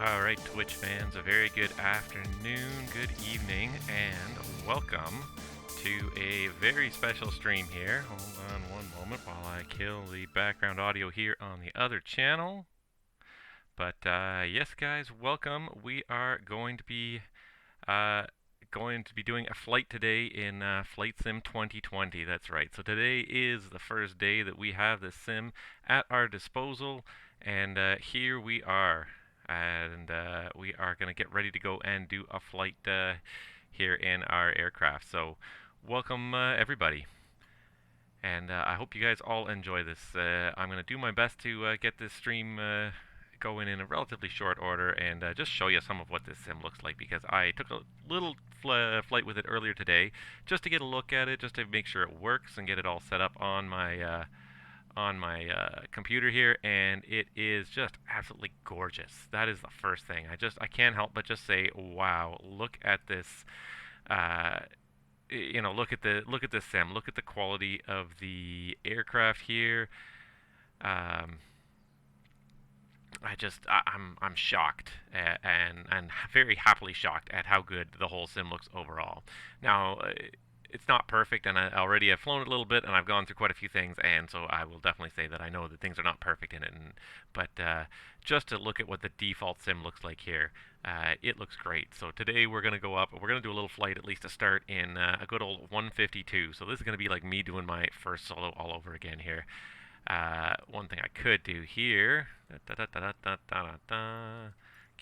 Alright, Twitch fans, a very good afternoon, good evening, and welcome to a very special stream here. Hold on one moment while I kill the background audio here on the other channel. But yes, guys, welcome. We are going to be doing a flight today in Flight Sim 2020. That's right. So today is the first day that we have this sim at our disposal, and here we are. And we are going to get ready to go and do a flight here in our aircraft. So welcome everybody. And I hope you guys all enjoy this. I'm going to do my best to get this stream going in a relatively short order and just show you some of what this sim looks like, because I took a little flight with it earlier today just to get a look at it, just to make sure it works and get it all set up on my computer here, and it is just absolutely gorgeous. That is the first thing. I can't help but just say, wow, look at this. Look at this sim. Look at the quality of the aircraft here. I'm shocked and very happily shocked at how good the whole sim looks overall. Now, it's not perfect, and I already have flown it a little bit, and I've gone through quite a few things, and so I will definitely say that I know that things are not perfect in it. But just to look at what the default sim looks like here, it looks great. So today we're going to go up, we're going to do a little flight at least to start in a good old 152. So this is going to be like me doing my first solo all over again here. One thing I could do here,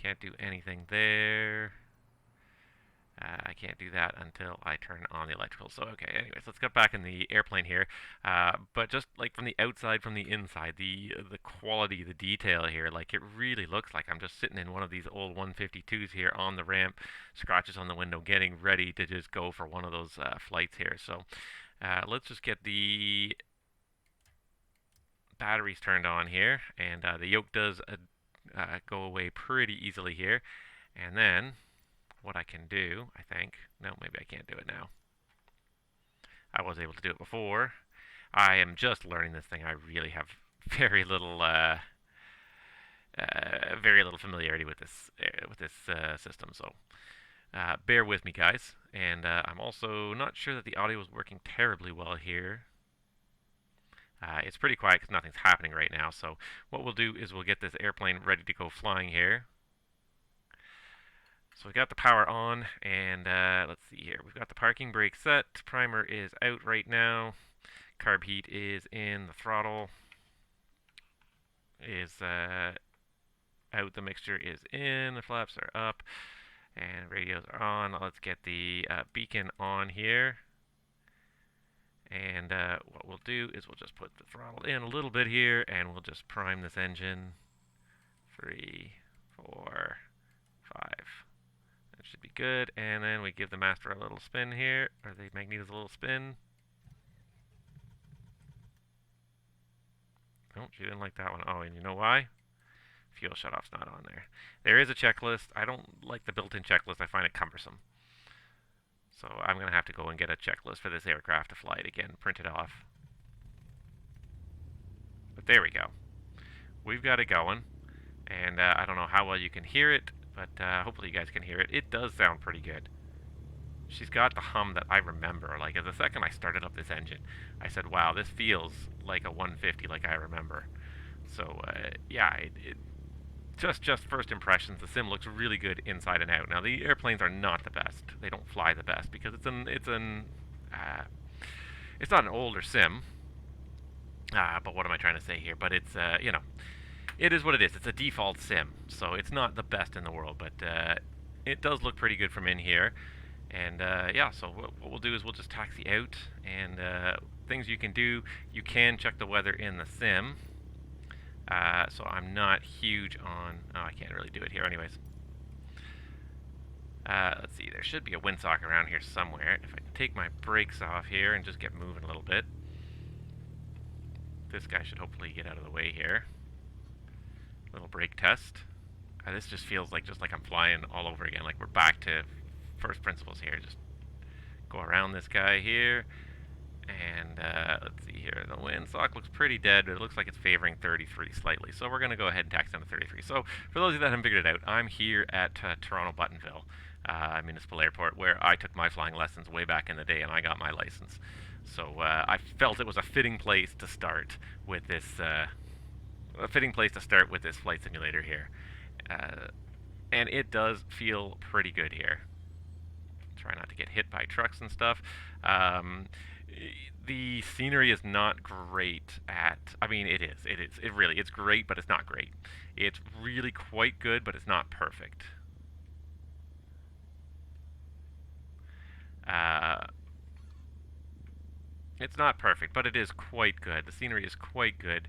can't do anything there. I can't do that until I turn on the electrical. So, okay, anyways, let's get back in the airplane here. But just like from the outside, from the inside, the quality, the detail here, like it really looks like I'm just sitting in one of these old 152s here on the ramp, scratches on the window, getting ready to just go for one of those flights here. So, let's just get the batteries turned on here, and the yoke does go away pretty easily here. And then what I can do, I think, no, maybe I can't do it now. I was able to do it before. I am just learning this thing. I really have very little familiarity with this system, so bear with me, guys. And I'm also not sure that the audio is working terribly well here. It's pretty quiet because nothing's happening right now. So what we'll do is we'll get this airplane ready to go flying here. So we got the power on, and let's see here. We've got the parking brake set. Primer is out right now. Carb heat is in. The throttle is out. The mixture is in. The flaps are up, and radios are on. Let's get the beacon on here. And what we'll do is we'll just put the throttle in a little bit here, and we'll just prime this engine. 3, 4, 5. Should be good, and then we give the master a little spin here, or the magnetos a little spin. Oh, she didn't like that one. Oh, and you know why? Fuel shutoff's not on there. There is a checklist. I don't like the built-in checklist. I find it cumbersome. So I'm going to have to go and get a checklist for this aircraft to fly it again, print it off. But there we go. We've got it going, and I don't know how well you can hear it, but hopefully you guys can hear it. It does sound pretty good. She's got the hum that I remember. Like, the second I started up this engine, I said, wow, this feels like a 150 like I remember. So, yeah, just first impressions, the sim looks really good inside and out. Now, the airplanes are not the best. They don't fly the best because it's not an older sim. But what am I trying to say here? But it's, you know, it is what it is. It's a default sim, so it's not the best in the world, but it does look pretty good from in here. And yeah, so what we'll do is we'll just taxi out, and things you can do, you can check the weather in the sim. So I'm not huge on, oh, I can't really do it here anyways. Let's see, there should be a windsock around here somewhere. If I take my brakes off here and just get moving a little bit. This guy should hopefully get out of the way here. Little brake test. This just feels like I'm flying all over again. Like we're back to first principles here. Just go around this guy here, And let's see here. The windsock looks pretty dead, but it looks like it's favoring 33 slightly. So we're going to go ahead and tax down to 33. So for those of you that haven't figured it out, I'm here at Toronto Buttonville Municipal Airport, where I took my flying lessons way back in the day, and I got my license. So I felt it was a fitting place to start with this. Flight simulator here, and it does feel pretty good here. Try not to get hit by trucks and stuff. The scenery is not great at. I mean, it is. It's great, but it's not great. It's really quite good, but it's not perfect. It's not perfect, but it is quite good. The scenery is quite good.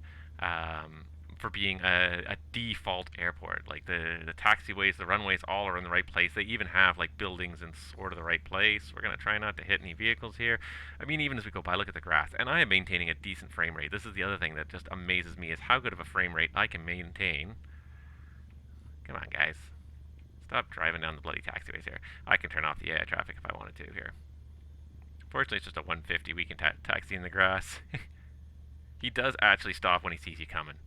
For being a default airport. Like the taxiways, the runways, all are in the right place. They even have like buildings in sort of the right place. We're gonna try not to hit any vehicles here. I mean, even as we go by, look at the grass. And I am maintaining a decent frame rate. This is the other thing that just amazes me, is how good of a frame rate I can maintain. Come on, guys. Stop driving down the bloody taxiways here. I can turn off the AI traffic if I wanted to here. Fortunately, it's just a 150. We can taxi in the grass. He does actually stop when he sees you coming.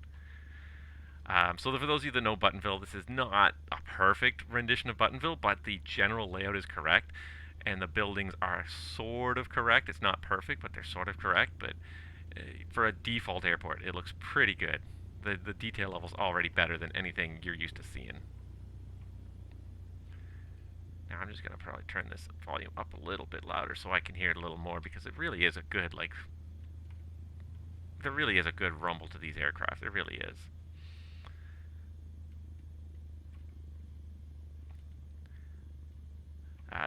So for those of you that know Buttonville, this is not a perfect rendition of Buttonville, but the general layout is correct, and the buildings are sort of correct. It's not perfect, but they're sort of correct. But for a default airport, it looks pretty good. The detail level's already better than anything you're used to seeing. Now I'm just going to probably turn this volume up a little bit louder so I can hear it a little more, because it really is a good, like, there really is a good rumble to these aircraft. There really is.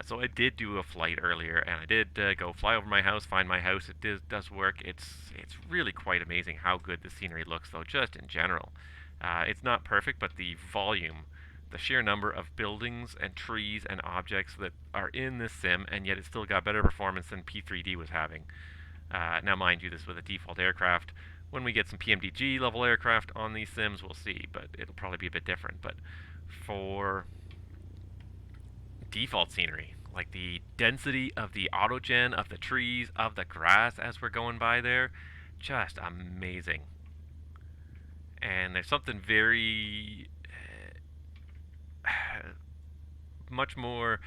So I did do a flight earlier, and I did go fly over my house, find my house. It does work. It's really quite amazing how good the scenery looks, though, just in general. It's not perfect, but the volume, the sheer number of buildings and trees and objects that are in this sim, and yet it's still got better performance than P3D was having. Now, mind you, this with a default aircraft. When we get some PMDG level aircraft on these sims, we'll see, but it'll probably be a bit different. But for default scenery, like the density of the Autogen, of the trees, of the grass as we're going by there, just amazing. And there's something very much more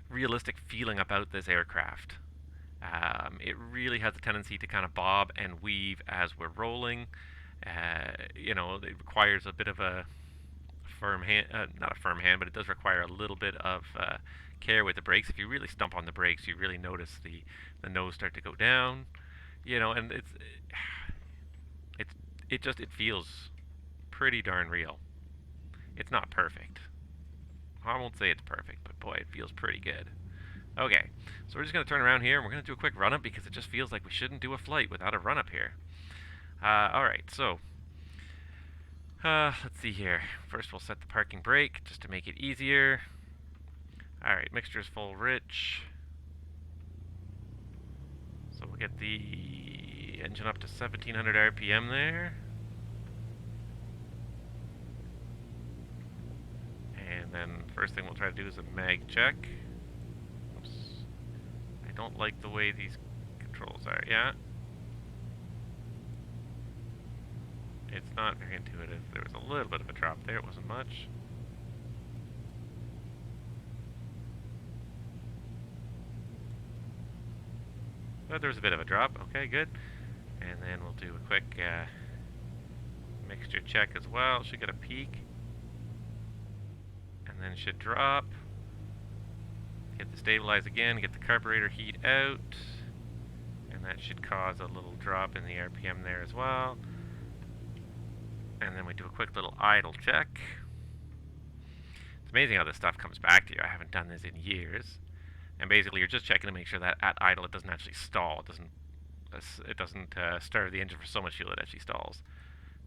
realistic feeling about this aircraft. It really has a tendency to kind of bob and weave as we're rolling. You know, it requires a bit of a firm hand, not a firm hand, but it does require a little bit of care with the brakes. If you really stump on the brakes, you really notice the nose start to go down. You know, and it feels pretty darn real. It's not perfect. I won't say it's perfect, but boy, it feels pretty good. Okay, so we're just going to turn around here, and we're going to do a quick run-up because it just feels like we shouldn't do a flight without a run-up here. Alright, so let's see here. First we'll set the parking brake just to make it easier. Alright, mixture is full rich. So we'll get the engine up to 1700 RPM there. And then first thing we'll try to do is a mag check. Oops. I don't like the way these controls are. Yeah. It's not very intuitive. There was a little bit of a drop there. It wasn't much. But there was a bit of a drop. Okay, good. And then we'll do a quick mixture check as well. Should get a peak. And then should drop. Get the stabilize again. Get the carburetor heat out. And that should cause a little drop in the RPM there as well. And then we do a quick little idle check. It's amazing how this stuff comes back to you. I haven't done this in years. And basically, you're just checking to make sure that at idle it doesn't actually stall. It doesn't starve the engine for so much fuel it actually stalls.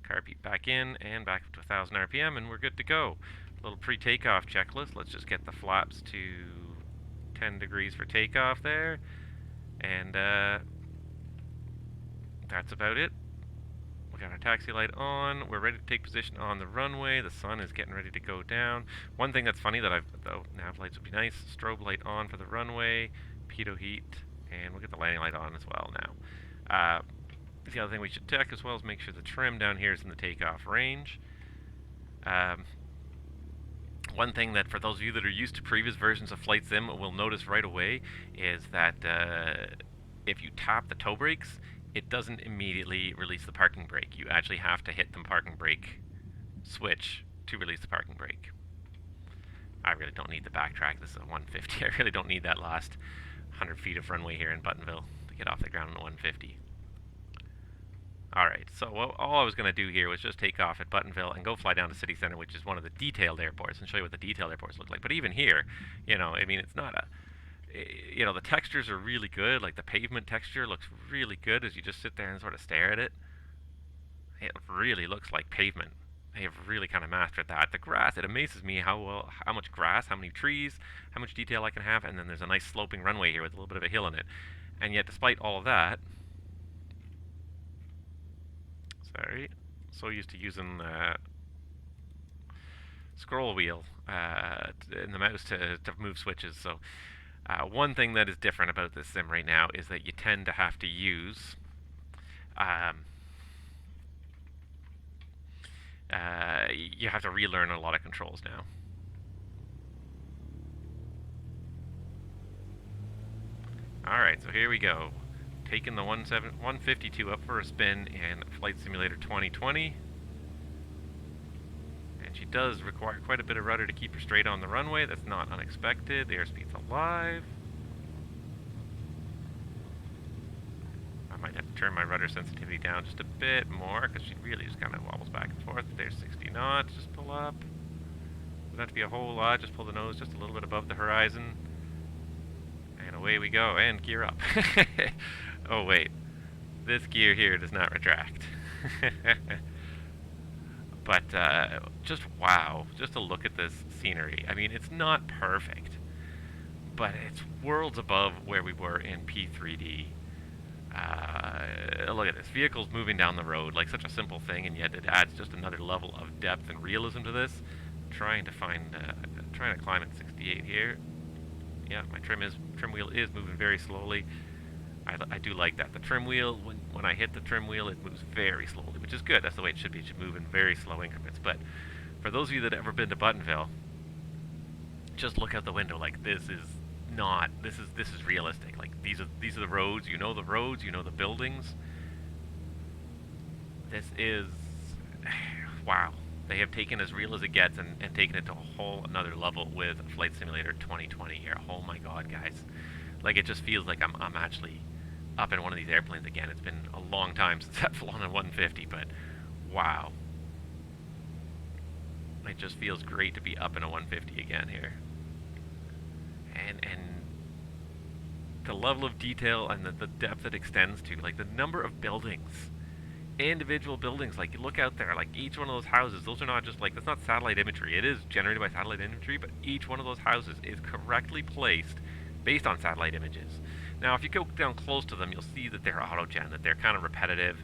Carb heat back in and back up to 1000 RPM, and we're good to go. A little pre-takeoff checklist. Let's just get the flaps to 10 degrees for takeoff there, and that's about it. We got our taxi light on. We're ready to take position on the runway. The sun is getting ready to go down. One thing that's funny that nav lights would be nice. Strobe light on for the runway. Pitot heat. And we'll get the landing light on as well now. The other thing we should check as well is make sure the trim down here is in the takeoff range. One thing that for those of you that are used to previous versions of Flight Sim will notice right away is that if you tap the toe brakes, it doesn't immediately release the parking brake. You actually have to hit the parking brake switch to release the parking brake. I really don't need the backtrack. This is a 150. I really don't need that last 100 feet of runway here in Buttonville to get off the ground on a 150. Alright, so all I was going to do here was just take off at Buttonville and go fly down to City Center, which is one of the detailed airports, and show you what the detailed airports look like. But even here, you know, I mean, it's not a... You know, the textures are really good. Like, the pavement texture looks really good as you just sit there and sort of stare at it. It really looks like pavement. They have really kind of mastered that. The grass, it amazes me how much grass, how many trees, how much detail I can have, and then there's a nice sloping runway here with a little bit of a hill in it. And yet, despite all of that... Sorry, so used to using scroll wheel in the mouse to move switches. So one thing that is different about this sim right now is that you tend to have to use you have to relearn a lot of controls now. Alright, so here we go. Taking the 152 up for a spin in Flight Simulator 2020. And she does require quite a bit of rudder to keep her straight on the runway. That's not unexpected. The airspeed's alive. I might have to turn my rudder sensitivity down just a bit more because she really just kind of wobbles back and forth. There's 60 knots. Just pull up. Doesn't have to be a whole lot. Just pull the nose just a little bit above the horizon. And away we go. And gear up. Oh wait, this gear here does not retract. But just wow, just to look at this scenery. I mean, it's not perfect, but it's worlds above where we were in P3D. Look at this, vehicles moving down the road, like such a simple thing, and yet it adds just another level of depth and realism to this. Trying to climb at 68 here. Yeah, my trim wheel is moving very slowly. I do like that. The trim wheel, when I hit the trim wheel, it moves very slowly, which is good. That's the way it should be. It should move in very slow increments. But for those of you that have ever been to Buttonville, just look out the window. Like, this is realistic. Like, these are the roads. You know the roads. You know the buildings. This is wow. They have taken as real as it gets and taken it to a whole another level with Flight Simulator 2020 here. Oh my God, guys! Like, it just feels like I'm actually up in one of these airplanes again. It's been a long time since I've flown a 150, but wow. It just feels great to be up in a 150 again here. And the level of detail and the depth it extends to, like the number of buildings, individual buildings, like you look out there, like each one of those houses, those are not just like, that's not satellite imagery. It is generated by satellite imagery, but each one of those houses is correctly placed based on satellite images. Now, if you go down close to them, you'll see that they're Autogen, that they're kind of repetitive.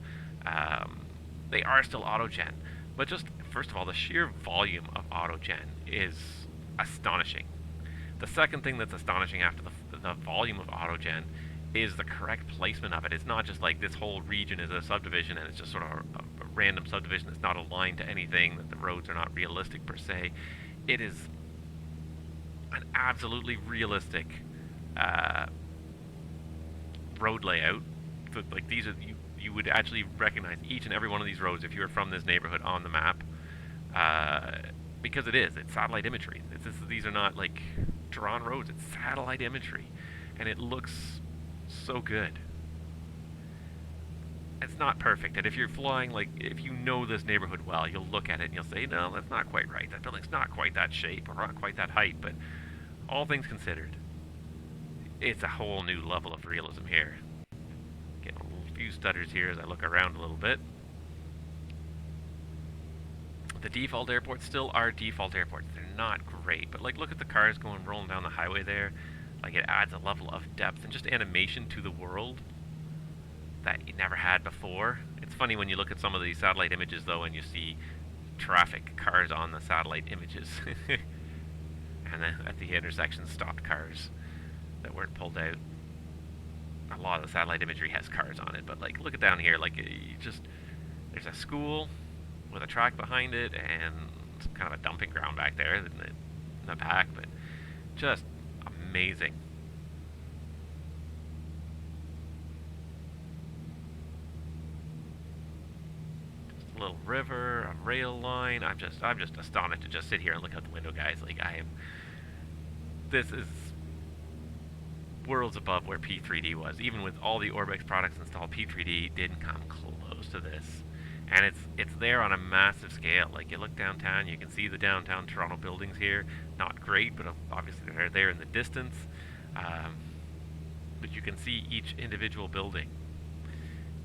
They are still Autogen, but just, first of all, the sheer volume of Autogen is astonishing. The second thing that's astonishing after the volume of Autogen is the correct placement of it. It's not just like this whole region is a subdivision and it's just sort of a random subdivision that's not aligned to anything, that the roads are not realistic per se. It is an absolutely realistic road layout. So, like, these are, you would actually recognize each and every one of these roads if you were from this neighborhood on the map, because it's satellite imagery. These are not like drawn roads, it's satellite imagery, and it looks so good. It's not perfect, and if you're flying, like, if you know this neighborhood well, you'll look at it and you'll say, no, that's not quite right, that building's not quite that shape, or not quite that height, but all things considered, it's a whole new level of realism here. Getting a few stutters here as I look around a little bit. The default airports still are default airports. They're not great, but like, look at the cars rolling down the highway there. Like, it adds a level of depth and just animation to the world that you never had before. It's funny when you look at some of these satellite images though, and you see traffic cars on the satellite images, and then at the intersection stopped cars that weren't pulled out. a lot of the satellite imagery has cars on it, but like look at down here, like you just there's a school with a track behind it and some kind of a dumping ground back there in the back, but just amazing. Just a little river, a rail line. I'm just astonished to just sit here and look out the window, guys. Like this is worlds above where P3D was. Even with all the Orbex products installed, P3D didn't come close to this. And it's there on a massive scale. Like you look downtown, you can see the downtown Toronto buildings here. Not great, but obviously they're there in the distance. But you can see each individual building.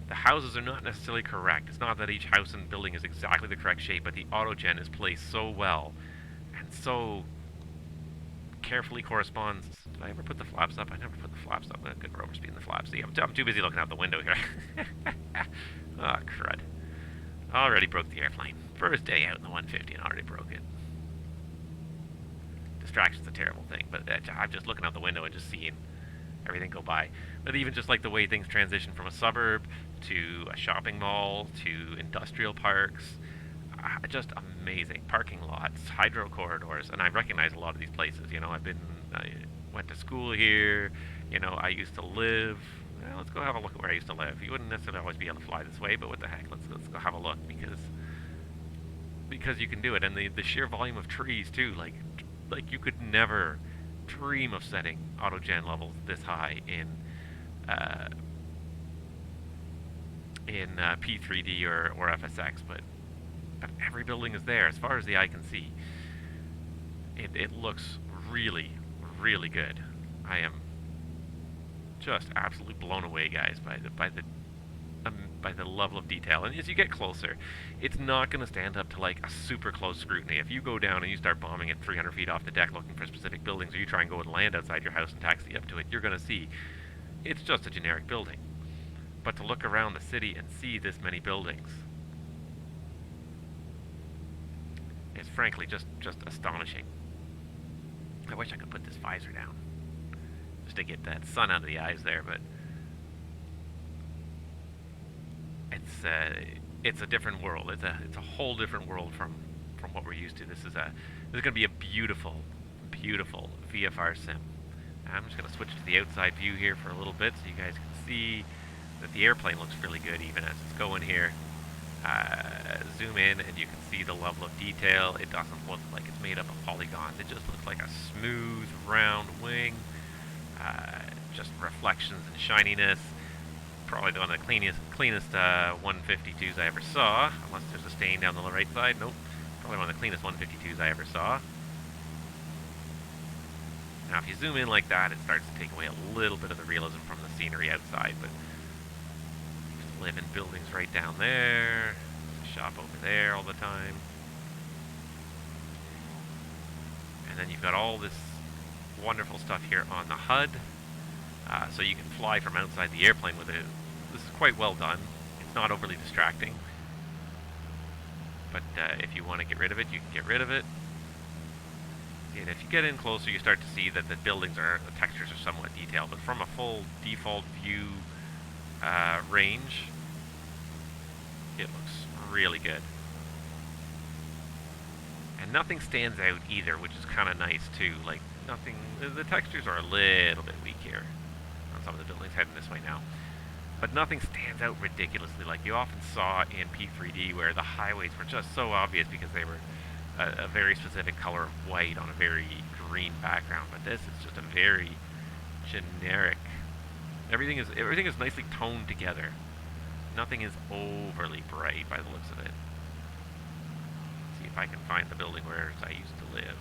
The houses are not necessarily correct. It's not that each house and building is exactly the correct shape, but the Autogen is placed so well and so carefully corresponds. Did I ever put the flaps up? I never put the flaps up. Good for overspeeding the flaps. See, I'm too busy looking out the window here. Oh, crud. Already broke the airplane. First day out in the 150 and already broke it. Distraction's a terrible thing, but I'm just looking out the window and just seeing everything go by. But even just like the way things transition from a suburb to a shopping mall to industrial parks, just amazing. Parking lots, hydro corridors, and I recognize a lot of these places. You know, I went to school here. You know, I used to live. Well, let's go have a look at where I used to live. You wouldn't necessarily always be able to fly this way, but what the heck? Let's go have a look because you can do it, and the sheer volume of trees too. Like you could never dream of setting Autogen levels this high in P3D or FSX, but every building is there as far as the eye can see. It looks really, really good. I am just absolutely blown away, guys, by the level of detail. And as you get closer, it's not going to stand up to like a super close scrutiny. If you go down and you start bombing at 300 feet off the deck looking for specific buildings, or you try and go and land outside your house and taxi up to it, you're going to see it's just a generic building. But to look around the city and see this many buildings is frankly just astonishing. I wish I could put this visor down just to get that sun out of the eyes there, but it's a different world. It's a whole different world from what we're used to. This is going to be a beautiful, beautiful VFR sim. I'm just going to switch to the outside view here for a little bit so you guys can see that the airplane looks really good even as it's going here. Zoom in and you can see the level of detail. It doesn't look like it's made up of polygons. It just looks like a smooth, round wing. Just reflections and shininess. Probably one of the cleanest 152s I ever saw, unless there's a stain down the right side. Nope. Probably one of the cleanest 152s I ever saw. Now, if you zoom in like that, it starts to take away a little bit of the realism from the scenery outside, but just live in buildings right down there, shop over there all the time. And then you've got all this wonderful stuff here on the HUD, so you can fly from outside the airplane with it. This is quite well done. It's not overly distracting, but if you want to get rid of it, you can get rid of it. And if you get in closer, you start to see that the textures are somewhat detailed, but from a full default view range, it looks really good. And nothing stands out either, which is kind of nice too. Like nothing, the textures are a little bit weak here on some of the buildings heading this way now. But nothing stands out ridiculously like you often saw in P3D, where the highways were just so obvious because they were a very specific color of white on a very green background. But this is just a very generic. Everything is nicely toned together. Nothing is overly bright by the looks of it. See if I can find the building where I used to live.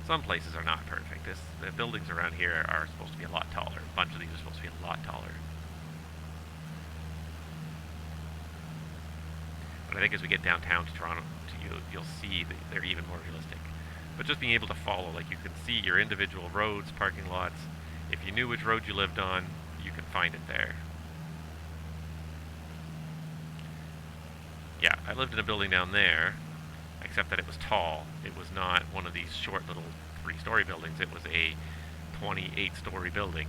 Some places are not perfect. The buildings around here are supposed to be a lot taller. A bunch of these are supposed to be a lot taller. But I think as we get downtown to Toronto, you'll see that they're even more realistic. But just being able to follow, like you can see your individual roads, parking lots. If you knew which road you lived on, you can find it there. Yeah, I lived in a building down there, except that it was tall. It was not one of these short little 3-story buildings. It was a 28-story building.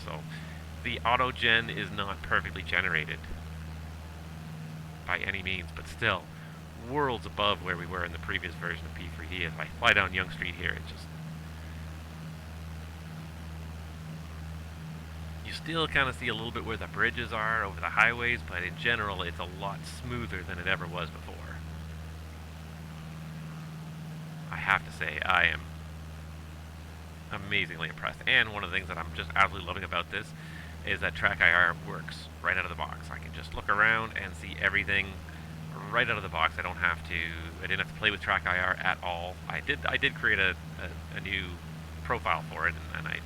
So the Autogen is not perfectly generated by any means, but still worlds above where we were in the previous version of P3D. If I fly down Yonge Street here, it just... You still kind of see a little bit where the bridges are over the highways, but in general it's a lot smoother than it ever was before. I have to say, I am amazingly impressed. And one of the things that I'm just absolutely loving about this is that TrackIR works right out of the box. I can just look around and see everything right out of the box. I didn't have to play with TrackIR at all. I did create a new profile for it, and I,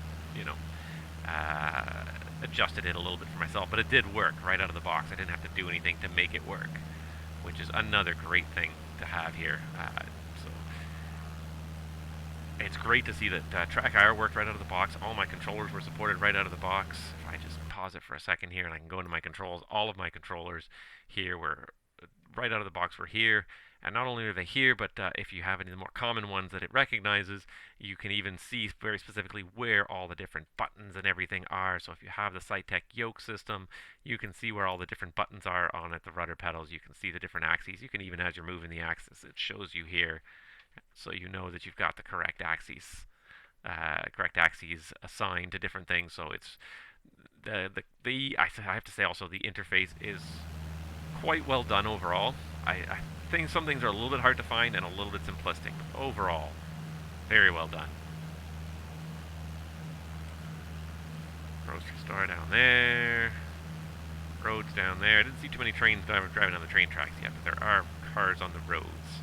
adjusted it a little bit for myself, but it did work right out of the box. I didn't have to do anything to make it work, which is another great thing to have here. So it's great to see that TrackIR worked right out of the box. All my controllers were supported right out of the box. If I just pause it for a second here and I can go into my controls, all of my controllers here were right out of the box were here. And not only are they here, but if you have any of the more common ones that it recognizes, you can even see very specifically where all the different buttons and everything are. So if you have the CYTZ yoke system, you can see where all the different buttons are on it, the rudder pedals. You can see the different axes. You can even, as you're moving the axis, it shows you here, so you know that you've got the correct axes assigned to different things. So it's I have to say also the interface is quite well done overall. I think some things are a little bit hard to find and a little bit simplistic, but overall, very well done. Grocery store down there. Roads down there. I didn't see too many trains driving on the train tracks yet, but there are cars on the roads.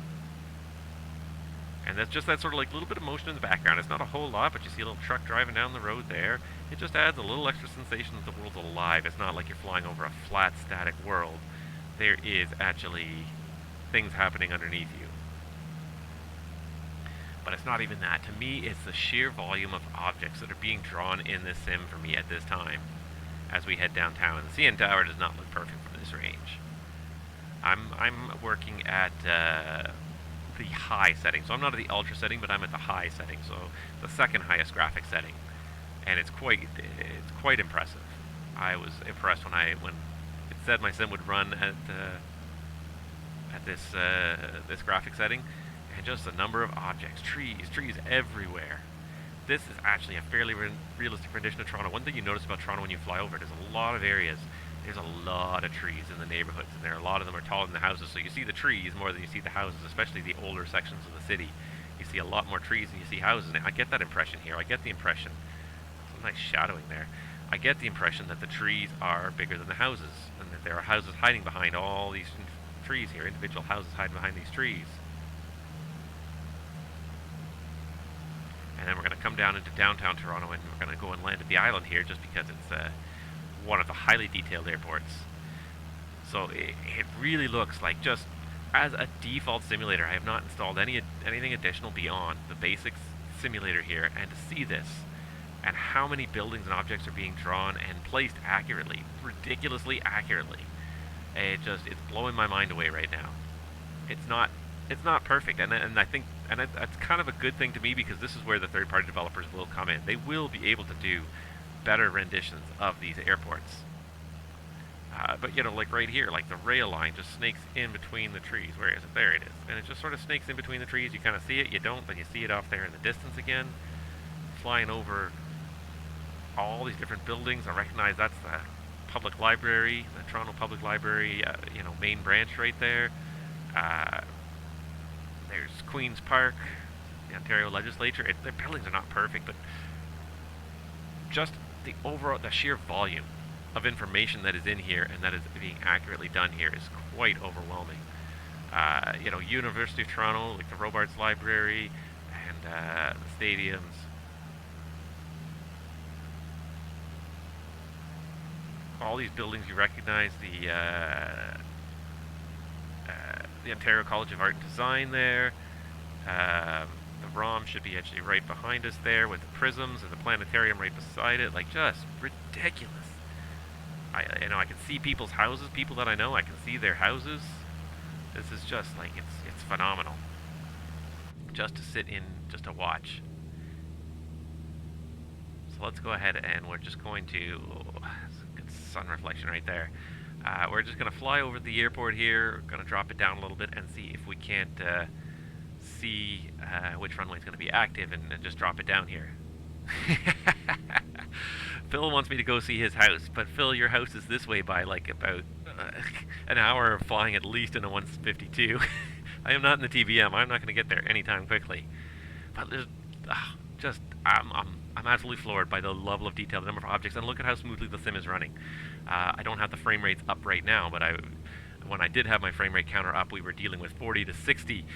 And that's just that sort of like little bit of motion in the background. It's not a whole lot, but you see a little truck driving down the road there. It just adds a little extra sensation that the world's alive. It's not like you're flying over a flat, static world. There is actually things happening underneath you. But it's not even that. To me, it's the sheer volume of objects that are being drawn in this sim for me at this time as we head downtown. The CN Tower does not look perfect from this range. I'm working at the high setting. So I'm not at the ultra setting, but I'm at the high setting. So the second highest graphic setting. And it's quite impressive. I was impressed when it said my sim would run at this graphic setting, and just the number of objects, trees everywhere. This is actually a fairly realistic rendition of Toronto. One thing you notice about Toronto when you fly over it is a lot of areas. There's a lot of trees in the neighborhoods, and a lot of them are taller than the houses, so you see the trees more than you see the houses, especially the older sections of the city. You see a lot more trees than you see houses, and I get that impression here. I get the impression, some nice shadowing there. I get the impression that the trees are bigger than the houses, and that there are houses hiding behind all these trees here, individual houses hiding behind these trees. And then we're going to come down into downtown Toronto, and we're going to go and land at the island here just because it's one of the highly detailed airports. So it really looks like, just as a default simulator, I have not installed anything additional beyond the basic simulator here, and to see this and how many buildings and objects are being drawn and placed accurately, ridiculously accurately, it's blowing my mind away right now. It's not perfect, and I think that's kind of a good thing to me, because this is where the third-party developers will come in. They will be able to do better renditions of these airports. But like right here, like the rail line just snakes in between the trees. Where is it? There it is. And it just sort of snakes in between the trees. You kind of see it, you don't, but you see it off there in the distance again. Flying over all these different buildings. I recognize that's the public library, the Toronto Public Library, main branch right there. There's Queen's Park, the Ontario Legislature. Their buildings are not perfect, but just the sheer volume of information that is in here and that is being accurately done here is quite overwhelming. University of Toronto, like the Robarts Library and the stadiums. All these buildings you recognize, the Ontario College of Art and Design there. The ROM should be actually right behind us there, with the prisms and the planetarium right beside it. Like, just ridiculous. I can see people's houses, people that I know, I can see their houses. This is just like, it's phenomenal. Just to sit in, just to watch. So let's go ahead and we're just going to, good sun reflection right there. We're just going to fly over the airport here, going to drop it down a little bit and see if we can't see which runway is going to be active and just drop it down here. Phil wants me to go see his house, but Phil, your house is this way by like about an hour of flying at least in a 152. I am not in the TBM. I'm not going to get there anytime quickly. But there's just I'm absolutely floored by the level of detail, the number of objects, and look at how smoothly the sim is running. I don't have the frame rates up right now, but when I did have my frame rate counter up, we were dealing with 40 to 60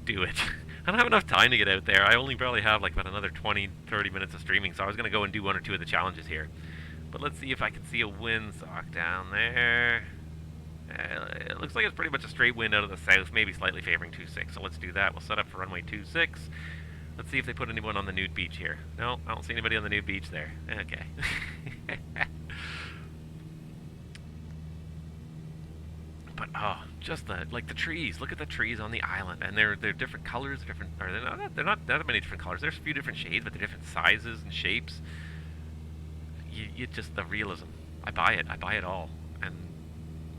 do it. I don't have enough time to get out there. I only barely have like about another 20-30 minutes of streaming, so I was going to go and do one or two of the challenges here. But let's see if I can see a windsock down there. It looks like it's pretty much a straight wind out of the south, maybe slightly favoring 26. So let's do that. We'll set up for runway 26. Let's see if they put anyone on the nude beach here. No, I don't see anybody on the nude beach there. Okay. But just the trees. Look at the trees on the island, and they're different colors, different. Or they're not that many different colors. There's a few different shades, but they're different sizes and shapes. You just the realism. I buy it. I buy it all. And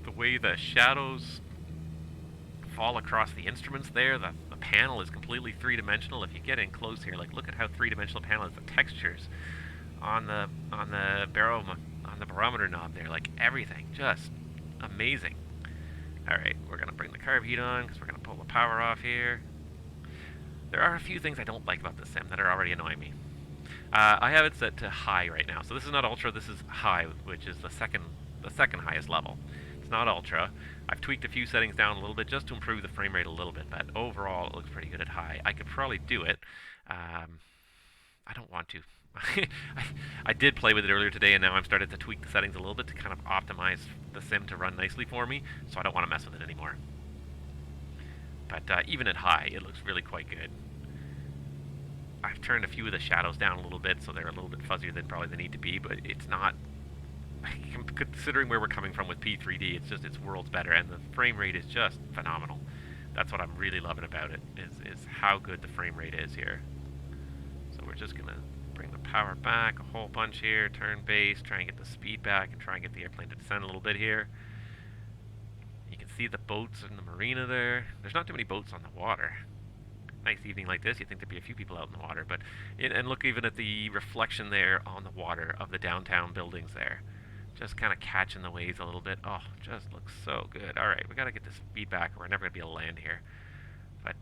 the way the shadows fall across the instruments there, the panel is completely three-dimensional. If you get in close here, like look at how three-dimensional the panel is. The textures on the barometer knob there, like everything, just amazing. All right, we're gonna bring the carb heat on because we're gonna pull the power off here. There are a few things I don't like about this sim that are already annoying me. I have it set to high right now, so this is not ultra. This is high, which is the second highest level. It's not ultra. I've tweaked a few settings down a little bit just to improve the frame rate a little bit, but overall it looks pretty good at high. I could probably do it. I don't want to. I did play with it earlier today, and now I'm starting to tweak the settings a little bit to kind of optimize the sim to run nicely for me, so I don't want to mess with it anymore. But even at high, it looks really quite good. I've turned a few of the shadows down a little bit, so they're a little bit fuzzier than probably they need to be, but it's not... Considering where we're coming from with P3D, it's worlds better, and the frame rate is just phenomenal. That's what I'm really loving about it, is how good the frame rate is here. So we're just going to bring the power back a whole bunch here, turn base, try and get the speed back, and try and get the airplane to descend a little bit here. You can see the boats in the marina there. There's not too many boats on the water. Nice evening like this, you'd think there'd be a few people out in the water, but and look even at the reflection there on the water of the downtown buildings there. Just kind of catching the waves a little bit. Oh, just looks so good. All right, we got to get this speed back, or we're never going to be able to land here. But,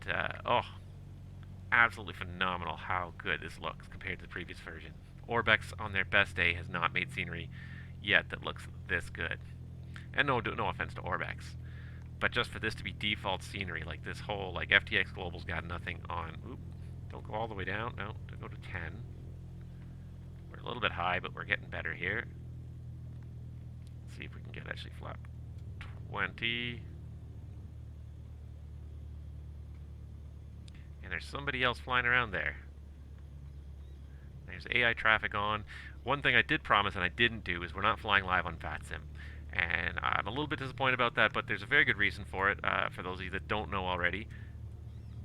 absolutely phenomenal how good this looks compared to the previous version. Orbex, on their best day, has not made scenery yet that looks this good. And no offense to Orbex, but just for this to be default scenery, like this whole, like FTX Global's got nothing on. Oop, don't go all the way down. No, to go to 10. We're a little bit high, but we're getting better here. See if we can get actually flap 20. And there's somebody else flying around there. There's AI traffic on. One thing I did promise and I didn't do is we're not flying live on VATSIM. And I'm a little bit disappointed about that, but there's a very good reason for it. For those of you that don't know already,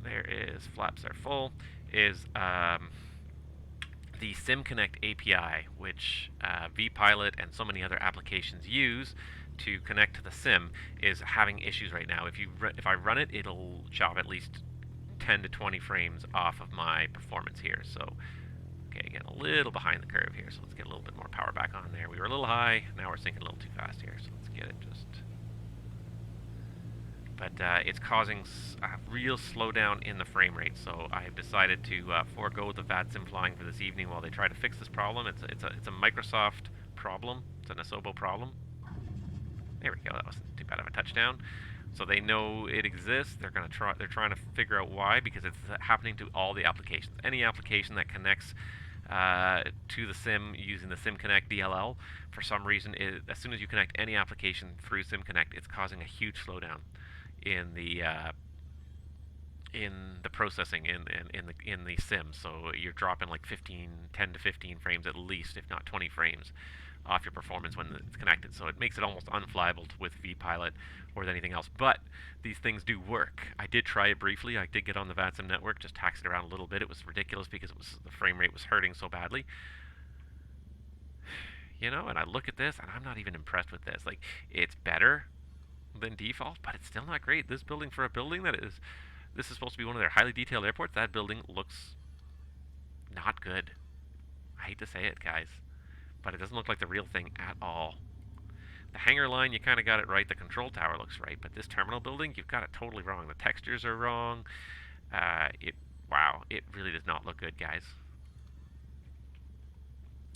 there is, flaps are full, is the SimConnect API, which vPilot and so many other applications use to connect to the sim, is having issues right now. If I run it, it'll chop at least 10 to 20 frames off of my performance here. So, okay, again, a little behind the curve here. So let's get a little bit more power back on there. We were a little high. Now we're sinking a little too fast here. So let's get it just... But it's causing a real slowdown in the frame rate, so I've decided to forego the VATSIM flying for this evening while they try to fix this problem. It's a Microsoft problem. It's an Asobo problem. There we go. That wasn't too bad of a touchdown. So they know it exists. They're trying to figure out why, because it's happening to all the applications. Any application that connects to the sim using the SimConnect DLL, for some reason, as soon as you connect any application through SimConnect, it's causing a huge slowdown in the processing in the sim. So you're dropping like 10 to 15 frames at least, if not 20 frames off your performance when it's connected. So it makes it almost unflyable with vPilot or with anything else. But these things do work. I did try it briefly. I did get on the VATSIM network, just taxed it around a little bit. It was ridiculous because the frame rate was hurting so badly. You know, and I look at this, and I'm not even impressed with this. Like, it's better than default, but it's still not great. This building, for a building that is, this is supposed to be one of their highly detailed airports, that building looks not good. I hate to say it, guys, but it doesn't look like the real thing at all. The hangar line, you kind of got it right. The control tower looks right, but this terminal building, you've got it totally wrong. The textures are wrong. Wow, it really does not look good, guys.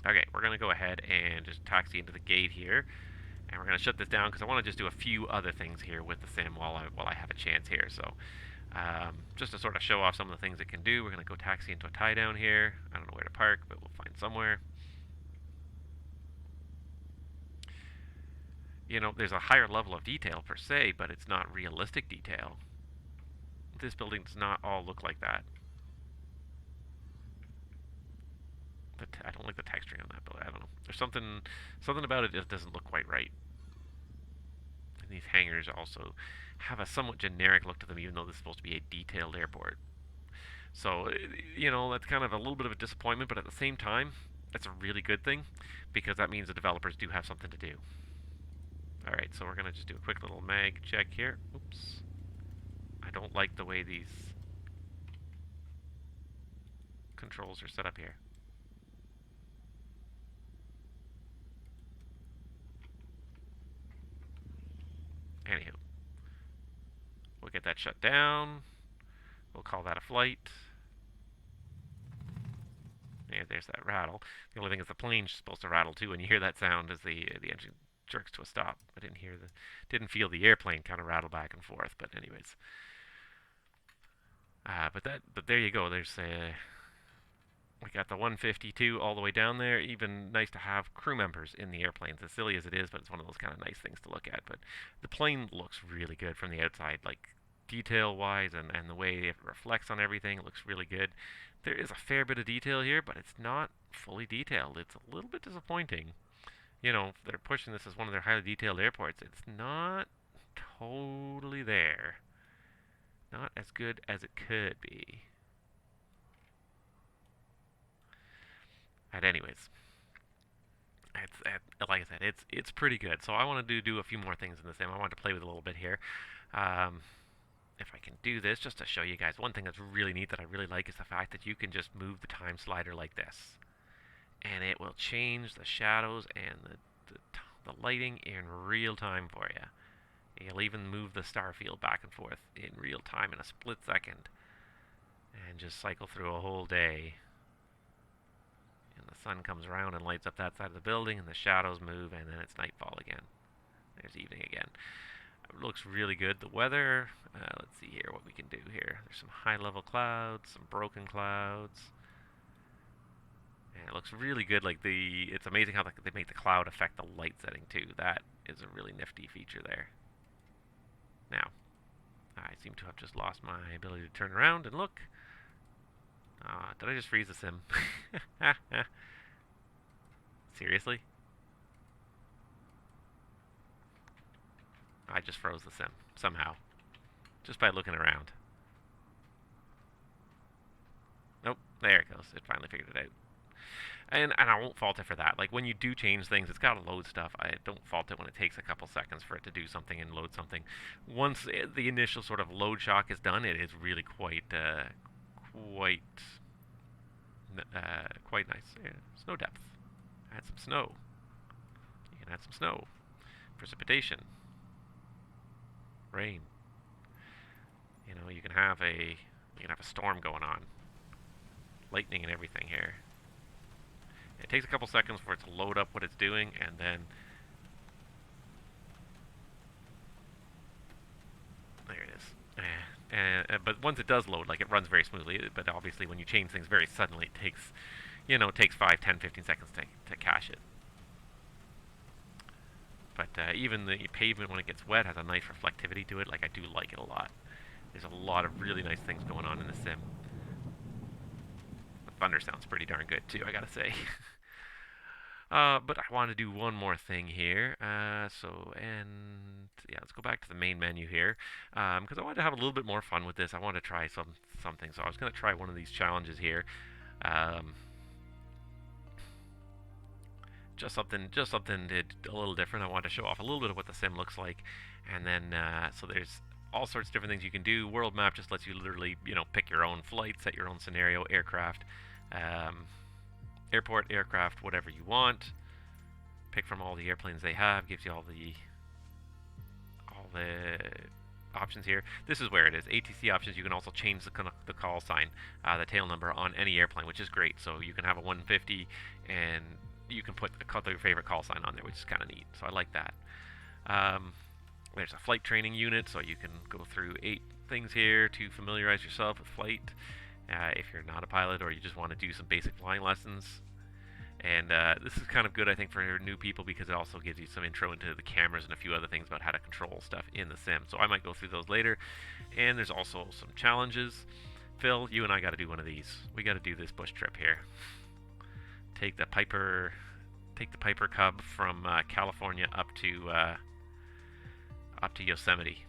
Okay, we're going to go ahead and just taxi into the gate here. And we're going to shut this down because I want to just do a few other things here with the sim while I have a chance here. So just to sort of show off some of the things it can do, we're going to go taxi into a tie down here. I don't know where to park, but we'll find somewhere. You know, there's a higher level of detail per se, but it's not realistic detail. This building does not all look like that. I don't like the texturing on that building. I don't know. There's something about it just doesn't look quite right. And these hangars also have a somewhat generic look to them, even though this is supposed to be a detailed airport. So, you know, that's kind of a little bit of a disappointment, but at the same time, that's a really good thing because that means the developers do have something to do. Alright, so we're going to just do a quick little mag check here. Oops. I don't like the way these controls are set up here. Anywho, we'll get that shut down. We'll call that a flight. And there's that rattle. The only thing is the plane's supposed to rattle too, and you hear that sound as the engine jerks to a stop. I didn't feel the airplane kind of rattle back and forth. But anyways, but there you go. We got the 152 all the way down there. Even nice to have crew members in the airplanes. As silly as it is, but it's one of those kind of nice things to look at. But the plane looks really good from the outside, like detail-wise, and the way it reflects on everything. It looks really good. There is a fair bit of detail here, but it's not fully detailed. It's a little bit disappointing. You know, they're pushing this as one of their highly detailed airports. It's not totally there. Not as good as it could be. And anyways, like I said, it's pretty good. So I want to do a few more things in the sim. I want to play with it a little bit here. If I can do this, just to show you guys, one thing that's really neat that I really like is the fact that you can just move the time slider like this. And it will change the shadows and the lighting in real time for you. You'll even move the star field back and forth in real time in a split second. And just cycle through a whole day. And the sun comes around and lights up that side of the building, and the shadows move, and then it's nightfall again. There's evening again. It looks really good. The weather, let's see here what we can do here. There's some high-level clouds, some broken clouds. And it looks really good. Like it's amazing how they make the cloud affect the light setting too. That is a really nifty feature there. Now, I seem to have just lost my ability to turn around and look. Did I just freeze the sim? Seriously? I just froze the sim, somehow. Just by looking around. Nope, there it goes. It finally figured it out. And I won't fault it for that. Like, when you do change things, it's got to load stuff. I don't fault it when it takes a couple seconds for it to do something and load something. Once the initial sort of load shock is done, it is really quite nice. Yeah, snow depth. Add some snow. You can add some snow. Precipitation. Rain. You know, you can have a storm going on. Lightning and everything here. It takes a couple seconds for it to load up what it's doing, and then there it is. But once it does load, like, it runs very smoothly. But obviously, when you change things very suddenly, it takes 5, 10, 15 seconds to cache it. But even the pavement, when it gets wet, has a nice reflectivity to it. Like, I do like it a lot. There's a lot of really nice things going on in the sim. The thunder sounds pretty darn good, too, I gotta say. But I want to do one more thing here. Yeah, let's go back to the main menu here. Because I wanted to have a little bit more fun with this. I want to try something. So I was going to try one of these challenges here. just something did a little different. I wanted to show off a little bit of what the sim looks like, and then so there's all sorts of different things you can do. World map just lets you literally, you know, pick your own flight, set your own scenario, aircraft, airport, aircraft, whatever you want. Pick from all the airplanes they have. Gives you all the options here. This is where it is. ATC options. You can also change the call sign, the tail number on any airplane, which is great. So you can have a 150, and you can put your favorite call sign on there, which is kind of neat. So I like that. There's a flight training unit, so you can go through 8 things here to familiarize yourself with flight. If you're not a pilot or you just want to do some basic flying lessons. And this is kind of good, I think, for new people because it also gives you some intro into the cameras and a few other things about how to control stuff in the sim. So I might go through those later. And there's also some challenges. Phil, you and I got to do one of these. We got to do this bush trip here. Take the Piper Cub from California up to Yosemite.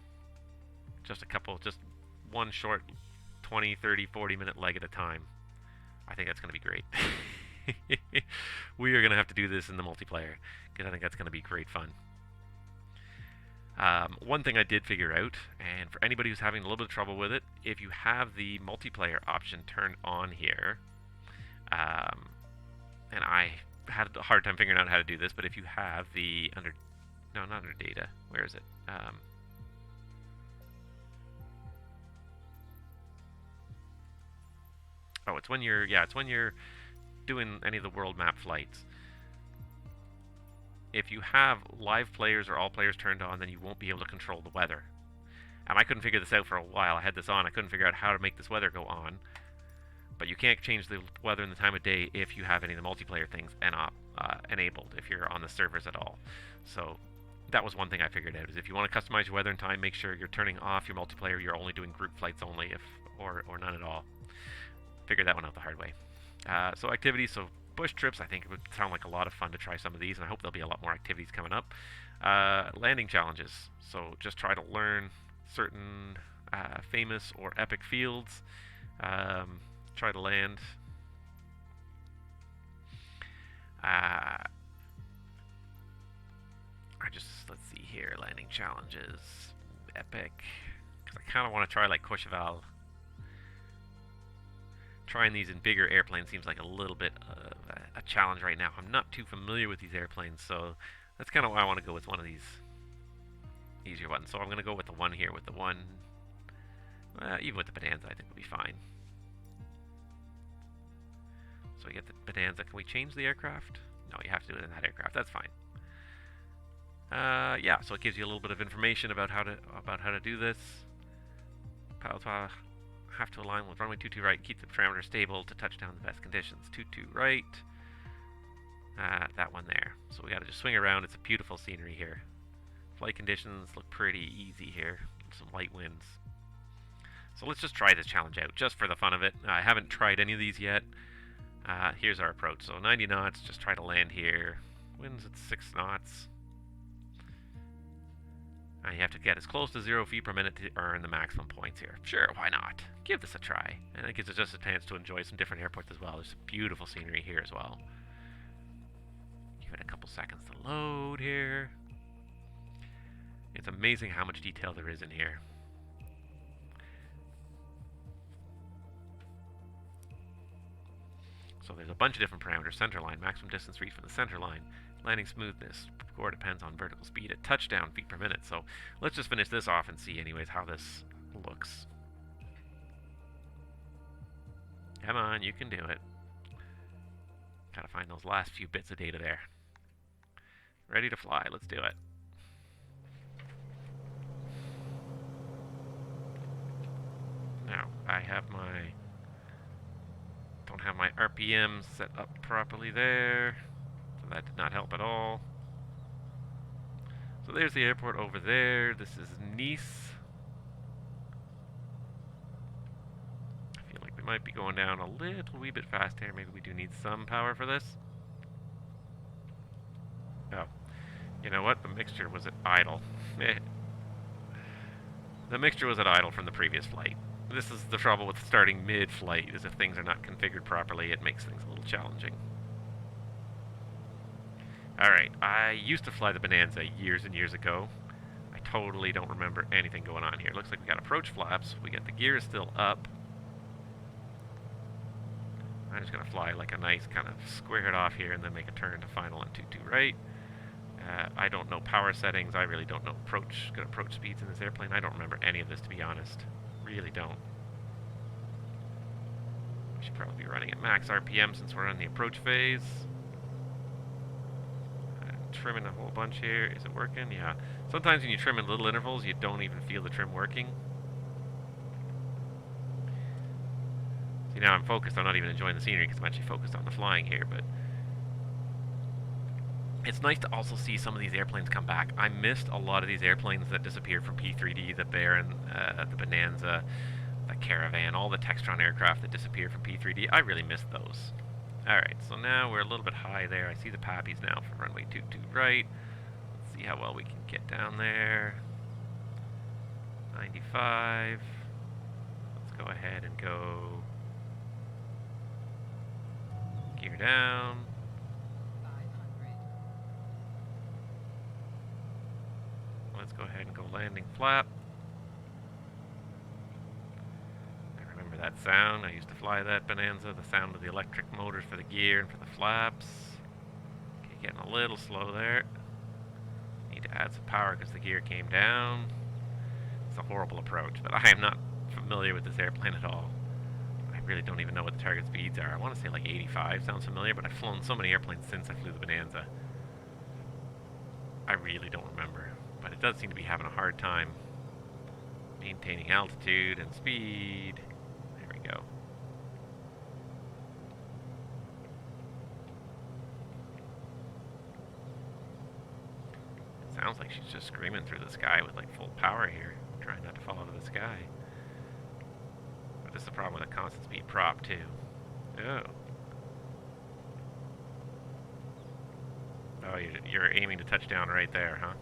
Just one short 20, 30, 40 minute leg at a time. I think that's going to be great. We are going to have to do this in the multiplayer because I think that's going to be great fun. One thing I did figure out, and for anybody who's having a little bit of trouble with it, if you have the multiplayer option turned on here, and I had a hard time figuring out how to do this, but if you have the not under data, where is it? Oh, it's when you're doing any of the world map flights. If you have live players or all players turned on, then you won't be able to control the weather. And I couldn't figure this out for a while. I had this on. I couldn't figure out how to make this weather go on. But you can't change the weather and the time of day if you have any of the multiplayer things enabled, if you're on the servers at all. So that was one thing I figured out, is if you want to customize your weather and time, make sure you're turning off your multiplayer. You're only doing group flights only, or none at all. Figured that one out the hard way. So activities, so bush trips, I think it would sound like a lot of fun to try some of these, and I hope there'll be a lot more activities coming up. Landing challenges, so just try to learn certain famous or epic fields. Try to land. Let's see here, landing challenges, epic, because I kind of want to try like Courchevel. Trying these in bigger airplanes seems like a little bit of a challenge right now. I'm not too familiar with these airplanes, so that's kind of why I want to go with one of these easier ones. So I'm going to go with the one here, with the one, even with the Bonanza, I think will be fine. So we get the Bonanza. Can we change the aircraft? No, you have to do it in that aircraft. That's fine. Yeah, so it gives you a little bit of information about how to do this. Have to align with runway 22 right, keep the parameter stable to touch down the best conditions. 22 right. That one there. So we got to just swing around. It's a beautiful scenery here. Flight conditions look pretty easy here. Some light winds. So let's just try this challenge out, just for the fun of it. I haven't tried any of these yet. Here's our approach. So 90 knots, just try to land here. Winds at 6 knots. You have to get as close to 0 feet per minute to earn the maximum points here. Sure, why not? Give this a try. And it gives us just a chance to enjoy some different airports as well. There's some beautiful scenery here as well. Give it a couple seconds to load here. It's amazing how much detail there is in here. So there's a bunch of different parameters. Center line, maximum distance reached from the center line. Landing smoothness, score depends on vertical speed at touchdown, feet per minute. So let's just finish this off and see anyways how this looks. Come on, you can do it. Gotta find those last few bits of data there. Ready to fly, let's do it. Now, don't have my RPM set up properly there. That did not help at all. So there's the airport over there. This is Nice. I feel like we might be going down a little wee bit fast here. Maybe we do need some power for this. Oh, you know what? The mixture was at idle. The mixture was at idle from the previous flight. This is the trouble with starting mid-flight, is if things are not configured properly, it makes things a little challenging. Alright, I used to fly the Bonanza years and years ago. I totally don't remember anything going on here. Looks like we got approach flaps. We got the gears still up. I'm just going to fly like a nice kind of square it off here and then make a turn to final on 22 right. I don't know power settings. I really don't know good approach speeds in this airplane. I don't remember any of this, to be honest. Really don't. We should probably be running at max RPM since we're in the approach phase. Trimming a whole bunch here. Is it working? Yeah. Sometimes when you trim in little intervals, you don't even feel the trim working. See, now I'm focused. I'm not even enjoying the scenery because I'm actually focused on the flying here, but it's nice to also see some of these airplanes come back. I missed a lot of these airplanes that disappeared from P3D, the Baron, the Bonanza, the Caravan, all the Textron aircraft that disappeared from P3D. I really missed those. Alright, so now we're a little bit high there. I see the Pappies now for runway 22 right. Let's see how well we can get down there. 95. Let's go ahead and go gear down. 500. Let's go ahead and go landing flap. I remember that sound. I used to fly that Bonanza, the sound of the electric motors for the gear and for the flaps. Okay, getting a little slow there. Need to add some power because the gear came down. It's a horrible approach, but I am not familiar with this airplane at all. I really don't even know what the target speeds are. I want to say like 85 sounds familiar, but I've flown so many airplanes since I flew the Bonanza. I really don't remember, but it does seem to be having a hard time maintaining altitude and speed. There we go. It sounds like she's just screaming through the sky with like full power here, trying not to fall out of the sky. But this is the problem with a constant speed prop too. Oh. Oh, you're aiming to touch down right there, huh?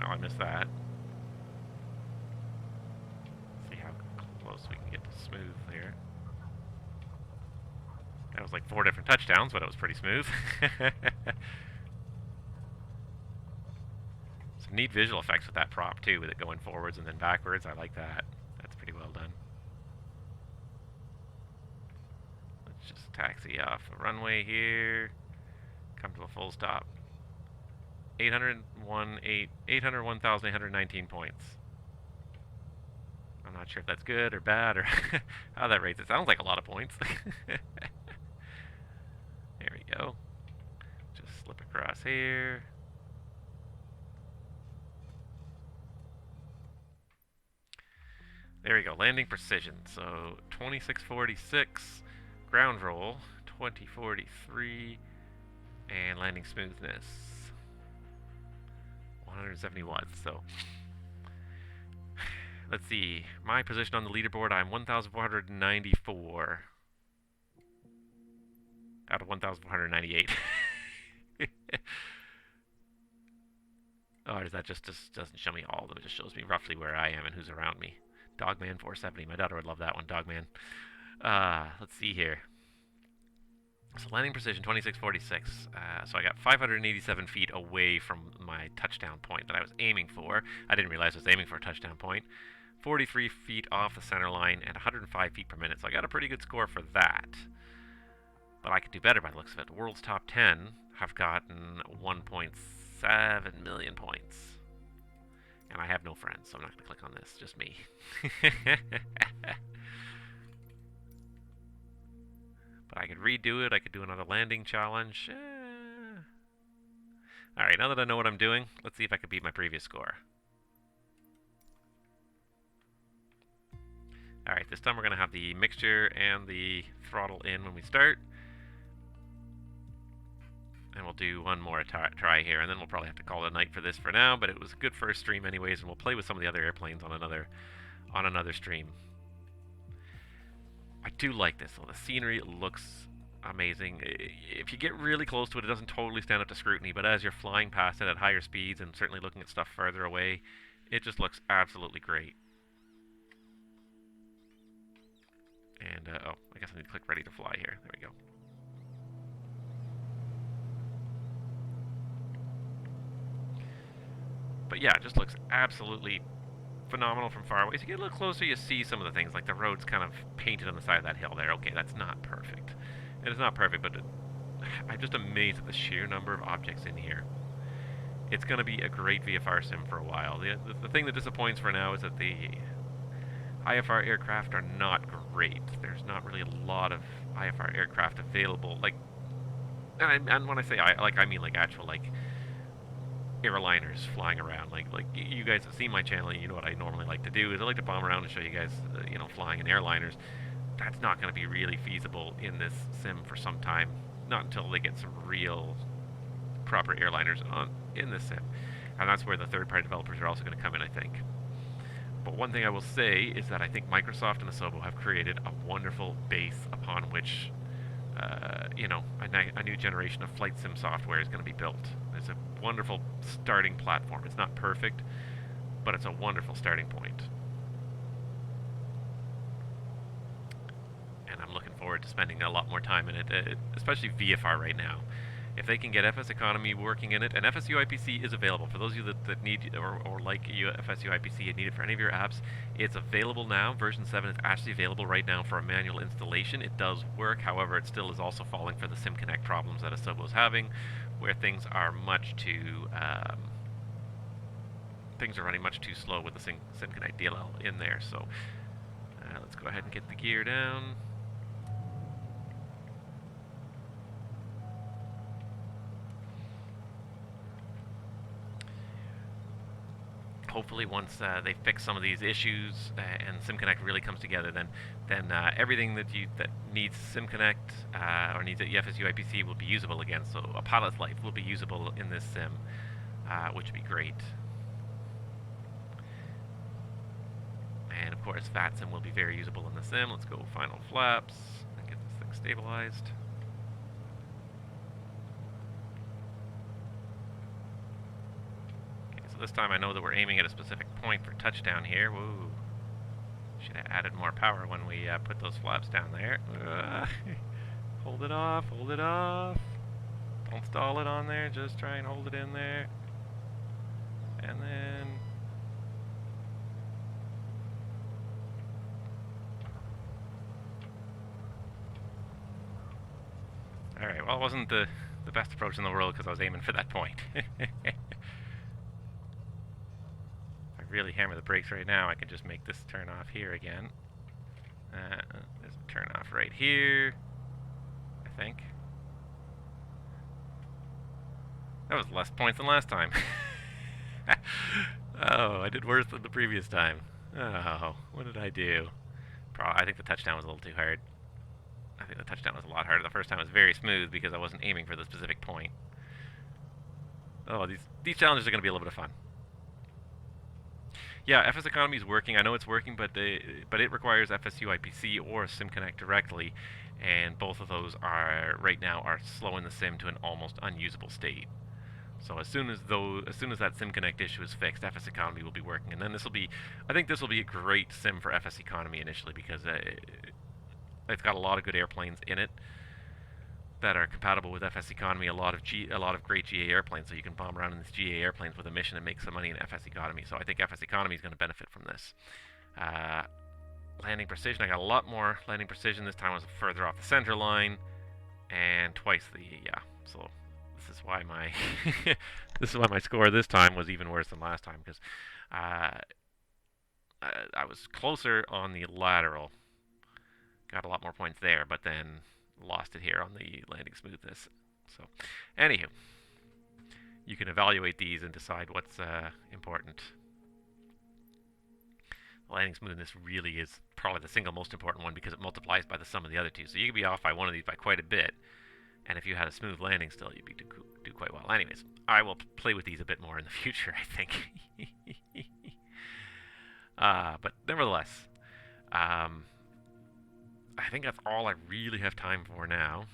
Oh, I missed that. Let's see how close we can get to smooth here. That was like 4 different touchdowns, but it was pretty smooth. Some neat visual effects with that prop too, with it going forwards and then backwards. I like that. That's pretty well done. Let's just taxi off the runway here. Come to a full stop. 801,819 points. I'm not sure if that's good or bad or how that rates. It sounds like a lot of points. There we go. Just slip across here. There we go. Landing precision. So 2646, ground roll 2043. And landing smoothness, 170 watts. So, let's see. My position on the leaderboard, I'm 1,494 out of 1,498. Oh, that just doesn't show me all of them. It just shows me roughly where I am and who's around me. Dogman 470. My daughter would love that one, Dogman. Let's see here. So landing precision 2646. So I got 587 feet away from my touchdown point that I was aiming for. I didn't realize I was aiming for a touchdown point. 43 feet off the center line and 105 feet per minute. So I got a pretty good score for that. But I could do better by the looks of it. The world's top 10 have gotten 1.7 million points. And I have no friends, so I'm not going to click on this. Just me. But I could redo it. I could do another landing challenge. Alright, now that I know what I'm doing, let's see if I can beat my previous score. Alright, this time we're going to have the mixture and the throttle in when we start. And we'll do one more try here, and then we'll probably have to call it a night for this for now, but it was a good first stream anyways, and we'll play with some of the other airplanes on another stream. I do like this, though. The scenery looks amazing. If you get really close to it, it doesn't totally stand up to scrutiny, but as you're flying past it at higher speeds and certainly looking at stuff further away, it just looks absolutely great. And, oh, I guess I need to click ready to fly here. There we go. But yeah, it just looks absolutely phenomenal from far away. As you get a little closer, you see some of the things, like the road's kind of painted on the side of that hill there. Okay, that's not perfect. It is not perfect, but I'm just amazed at the sheer number of objects in here. It's going to be a great VFR sim for a while. The thing that disappoints for now is that the IFR aircraft are not great. There's not really a lot of IFR aircraft available. Like, and when I say I mean like actual like airliners flying around. Like you guys have seen my channel, you know what I normally like to do is I like to bomb around and show you guys, flying in airliners. That's not going to be really feasible in this sim for some time. Not until they get some real proper airliners on in this sim, and that's where the third-party developers are also going to come in, I think. But one thing I will say is that I think Microsoft and Asobo have created a wonderful base upon which, a new generation of flight sim software is going to be built. It's a wonderful starting platform. It's not perfect, but it's a wonderful starting point. And I'm looking forward to spending a lot more time in it, especially VFR right now. If they can get FSEconomy working in it, and FSUIPC is available. For those of you that need or like FSUIPC and need it for any of your apps, it's available now. Version 7 is actually available right now for a manual installation. It does work, however, it still is also falling for the SimConnect problems that Asobo is having, where things are running much too slow with the SimConnect DLL in there. So let's go ahead and get the gear down. Hopefully, once they fix some of these issues and SimConnect really comes together, then everything that needs SimConnect or needs FSUIPC will be usable again. So a pilot's life will be usable in this sim, which would be great. And of course, VATSIM will be very usable in the sim. Let's go final flaps and get this thing stabilized. This time I know that we're aiming at a specific point for touchdown here. Woo. Should have added more power when we put those flaps down there. Hold it off, hold it off. Don't stall it on there, just try and hold it in there. And then... Alright, well it wasn't the best approach in the world because I was aiming for that point. Really hammer the brakes right now, I can just make this turn off here again. There's a turn off right here, I think. That was less points than last time. Oh, I did worse than the previous time. Oh, what did I do? I think the touchdown was a little too hard. I think the touchdown was a lot harder. The first time was very smooth because I wasn't aiming for the specific point. Oh, these challenges are going to be a little bit of fun. Yeah, FSEconomy is working. I know it's working, but it requires FSUIPC or SimConnect directly, and both of those right now are slowing the sim to an almost unusable state. So as soon as that SimConnect issue is fixed, FSEconomy will be working, and then I think this will be a great sim for FSEconomy initially because it's got a lot of good airplanes in it that are compatible with FSEconomy, a lot of great GA airplanes, so you can bomb around in these GA airplanes with a mission and make some money in FSEconomy. So I think FSEconomy is going to benefit from this. Landing precision, I got a lot more landing precision. This time I was further off the center line, and twice so this is why my score this time was even worse than last time, because I was closer on the lateral, got a lot more points there, but then lost it here on the landing smoothness. So, anywho, you can evaluate these and decide what's important. The landing smoothness really is probably the single most important one because it multiplies by the sum of the other two. So you could be off by one of these by quite a bit, and if you had a smooth landing still, you'd do quite well. Anyways, I will play with these a bit more in the future, I think. But nevertheless, I think that's all I really have time for now.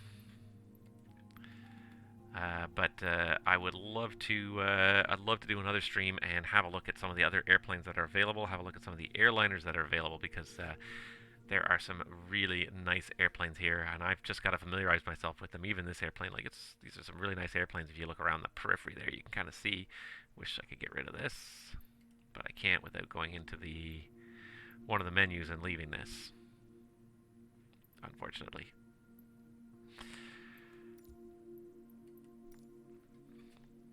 But I would love to. I'd love to do another stream and have a look at some of the other airplanes that are available. Have a look at some of the airliners that are available because there are some really nice airplanes here, and I've just got to familiarize myself with them. Even this airplane, these are some really nice airplanes. If you look around the periphery there, you can kind of see Wish I could get rid of this, but I can't without going into the one of the menus and leaving this, unfortunately.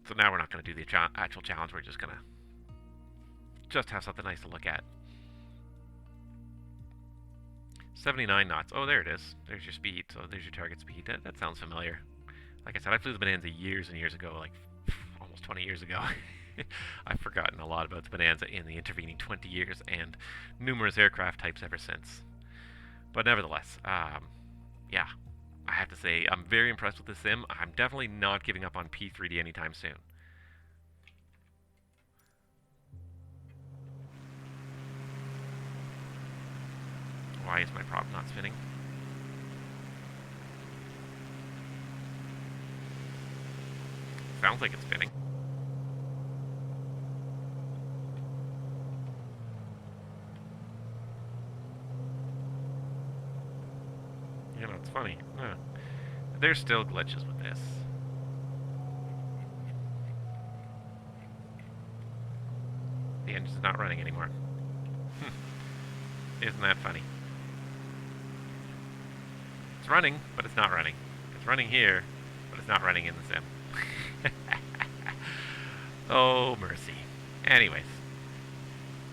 So now we're not going to do the actual challenge. We're just going to have something nice to look at. 79 knots. Oh, there it is. There's your speed. So there's your target speed. That sounds familiar. Like I said, I flew the Bonanza years and years ago, like almost 20 years ago. I've forgotten a lot about the Bonanza in the intervening 20 years and numerous aircraft types ever since. But nevertheless, yeah, I have to say I'm very impressed with this sim. I'm definitely not giving up on P3D anytime soon. Why is my prop not spinning? Sounds like it's spinning. You know, it's funny. There's still glitches with this. The engine's not running anymore. Isn't that funny? It's running, but it's not running. It's running here, but it's not running in the sim. Oh, mercy. Anyways,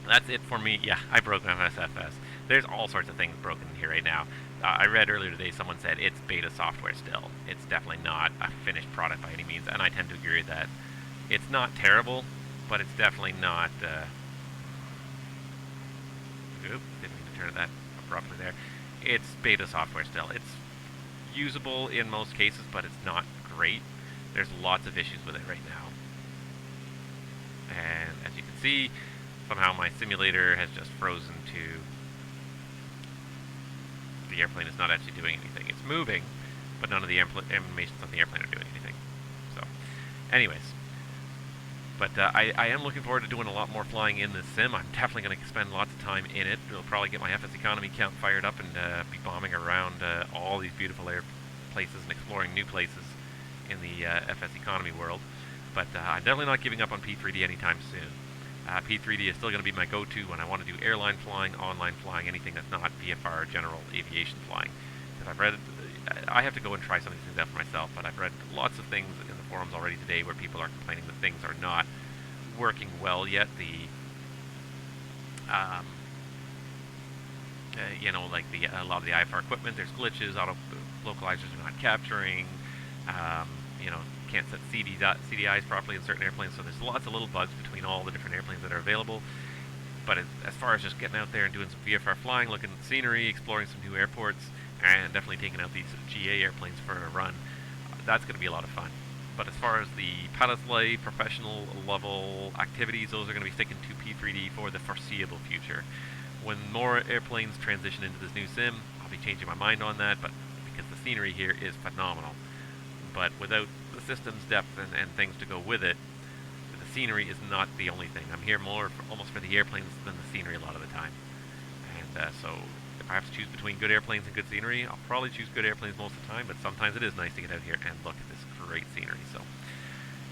that's it for me. Yeah, I broke my SFS. There's all sorts of things broken here right now. I read earlier today someone said it's beta software still. It's definitely not a finished product by any means, and I tend to agree with that. It's not terrible, but it's definitely not... Oop, didn't mean to turn that abruptly there. It's beta software still. It's usable in most cases, but it's not great. There's lots of issues with it right now. And as you can see, somehow my simulator has just frozen to... The airplane is not actually doing anything. It's moving, but none of the animations on the airplane are doing anything. So, anyways. But I am looking forward to doing a lot more flying in this sim. I'm definitely going to spend lots of time in it. It'll probably get my FSEconomy count fired up and be bombing around all these beautiful air places and exploring new places in the FSEconomy world. But I'm definitely not giving up on P3D anytime soon. P3D is still going to be my go-to when I want to do airline flying, online flying, anything that's not VFR general aviation flying. Because I've read, I have to go and try some of these things out for myself, but I've read lots of things in the forums already today where people are complaining that things are not working well yet. You know, like a lot of the IFR equipment, there's glitches, auto localizers are not capturing, you know, can't set CDIs properly in certain airplanes, so there's lots of little bugs between all the different airplanes that are available. But as far as just getting out there and doing some VFR flying, looking at the scenery, exploring some new airports, and definitely taking out these GA airplanes for a run, that's going to be a lot of fun. But as far as the pilot's light, professional level activities, those are going to be sticking to P3D for the foreseeable future. When more airplanes transition into this new sim, I'll be changing my mind on that, but because the scenery here is phenomenal. But without the system's depth and things to go with it, the scenery is not the only thing. I'm here more almost for the airplanes than the scenery a lot of the time. And so if I have to choose between good airplanes and good scenery, I'll probably choose good airplanes most of the time, but sometimes it is nice to get out here and look at this great scenery. So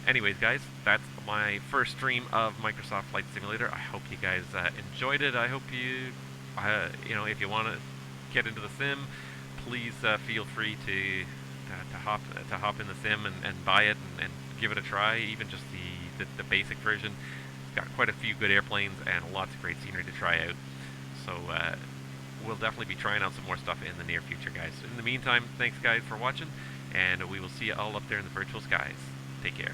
anyways, guys, that's my first stream of Microsoft Flight Simulator. I hope you guys enjoyed it. I hope you, you know, if you want to get into the sim, please feel free to hop in the sim and buy it and give it a try. Even just the basic version. It's got quite a few good airplanes and lots of great scenery to try out. So we'll definitely be trying out some more stuff in the near future, guys. In the meantime, thanks guys for watching, and we will see you all up there in the virtual skies. Take care.